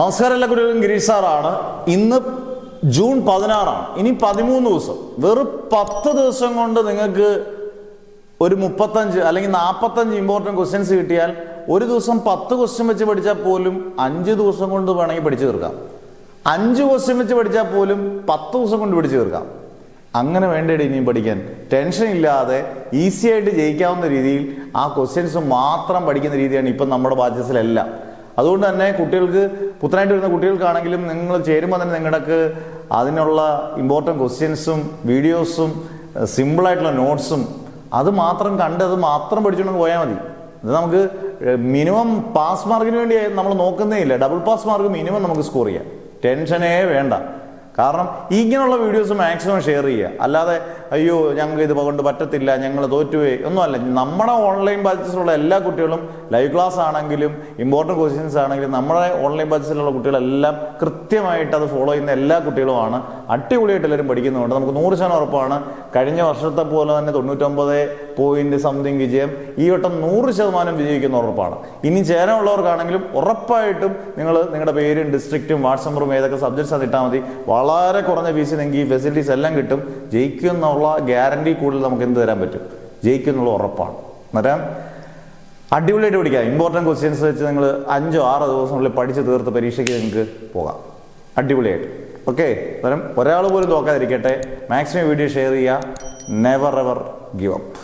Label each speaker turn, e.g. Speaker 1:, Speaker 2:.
Speaker 1: നമസ്കാരം, എല്ലാ കുട്ടികൾക്കും ഗിരീഷ് സാറാണ്. ഇന്ന് ജൂൺ 16 ഇനി 13 ദിവസം, വെറും 10 ദിവസം കൊണ്ട് നിങ്ങൾക്ക് ഒരു 35 അല്ലെങ്കിൽ 45 ഇമ്പോർട്ടൻറ്റ് ക്വസ്റ്റ്യൻസ് കിട്ടിയാൽ ഒരു ദിവസം 10 ക്വസ്റ്റ്യൻ വെച്ച് പഠിച്ചാൽ പോലും 5 ദിവസം കൊണ്ട് വേണമെങ്കിൽ പഠിച്ചു തീർക്കാം. 5 ക്വസ്റ്റ്യൻ വെച്ച് പഠിച്ചാൽ പോലും 10 ദിവസം കൊണ്ട് പഠിച്ചു തീർക്കാം. അങ്ങനെ വേണ്ടേ ഇനിയും പഠിക്കാൻ? ടെൻഷൻ ഇല്ലാതെ ഈസി ആയിട്ട് ജയിക്കാവുന്ന രീതിയിൽ ആ ക്വസ്റ്റ്യൻസ് മാത്രം പഠിക്കുന്ന രീതിയാണ് ഇപ്പം നമ്മുടെ ബാച്ചസിലെല്ലാം. അതുകൊണ്ട് തന്നെ കുട്ടികൾക്ക്, പുത്തനായിട്ട് വരുന്ന കുട്ടികൾക്കാണെങ്കിലും നിങ്ങൾ ചേരുമ്പോൾ തന്നെ നിങ്ങൾക്ക് അതിനുള്ള ഇമ്പോർട്ടൻറ്റ് ക്വസ്റ്റ്യൻസും വീഡിയോസും സിമ്പിളായിട്ടുള്ള നോട്ട്സും അത് മാത്രം കണ്ട് അത് മാത്രം പഠിച്ചുകൊണ്ട് പോയാൽ മതി. ഇത് നമുക്ക് മിനിമം പാസ് മാർക്കിന് വേണ്ടി നമ്മൾ നോക്കുന്നേ ഇല്ല. ഡബിൾ പാസ് മാർക്ക് മിനിമം നമുക്ക് സ്കോർ ചെയ്യാം. ടെൻഷനേ വേണ്ട. കാരണം ഇങ്ങനെയുള്ള വീഡിയോസ് മാക്സിമം ഷെയർ ചെയ്യുക. അല്ലാതെ അയ്യോ ഞങ്ങൾക്ക് ഇത് കൊണ്ട് പറ്റത്തില്ല, ഞങ്ങൾ തോറ്റുപോയി ഒന്നുമല്ല. നമ്മുടെ ഓൺലൈൻ ബാച്ചസിലുള്ള എല്ലാ കുട്ടികളും ലൈവ് ക്ലാസ് ആണെങ്കിലും ഇമ്പോർട്ടൻറ്റ് ക്വസ്റ്റ്യൻസ് ആണെങ്കിലും നമ്മുടെ ഓൺലൈൻ ബാച്ചസിലുള്ള കുട്ടികളെല്ലാം കൃത്യമായിട്ട് അത് ഫോളോ ചെയ്യുന്ന എല്ലാ കുട്ടികളുമാണ്. അടിപൊളിയായിട്ട് എല്ലാവരും പഠിക്കുന്നുണ്ട്. നമുക്ക് 100% ഉറപ്പാണ്. കഴിഞ്ഞ വർഷത്തെ പോലെ തന്നെ 99% വിജയം, ഈ വട്ടം 100% വിജയിക്കുന്ന ഉറപ്പാണ്. ഇനി ചേരാനുള്ളവർക്കാണെങ്കിലും ഉറപ്പായിട്ടും നിങ്ങൾ നിങ്ങളുടെ പേരും ഡിസ്ട്രിക്റ്റും വാട്സ് നമ്പറും ഏതൊക്കെ സബ്ജക്ട്സ് അത് ഇട്ടാൽ മതി. വളരെ കുറഞ്ഞ ഫീസിൽ നിങ്ങൾക്ക് ഈ ഫെസിലിറ്റീസ് എല്ലാം കിട്ടും. ജയിക്കുന്നുള്ള ഗ്യാരണ്ടി കൂടുതൽ നമുക്ക് എന്ത് തരാൻ പറ്റും? ജയിക്കുന്നുള്ള ഉറപ്പാണ്. അന്നേരം അടിപൊളിയായിട്ട് പഠിക്കാം. ഇമ്പോർട്ടൻറ്റ് ക്വസ്റ്റ്യൻസ് വെച്ച് നിങ്ങൾ 5-6 ദിവസങ്ങളിൽ പഠിച്ച് തീർത്ത് പരീക്ഷയ്ക്ക് നിങ്ങൾക്ക് പോകാം അടിപൊളിയായിട്ട്. ഓക്കെ, അന്നേരം ഒരാൾ പോലും നോക്കാതിരിക്കട്ടെ. മാക്സിമം വീഡിയോ ഷെയർ ചെയ്യുക. Never ever give up.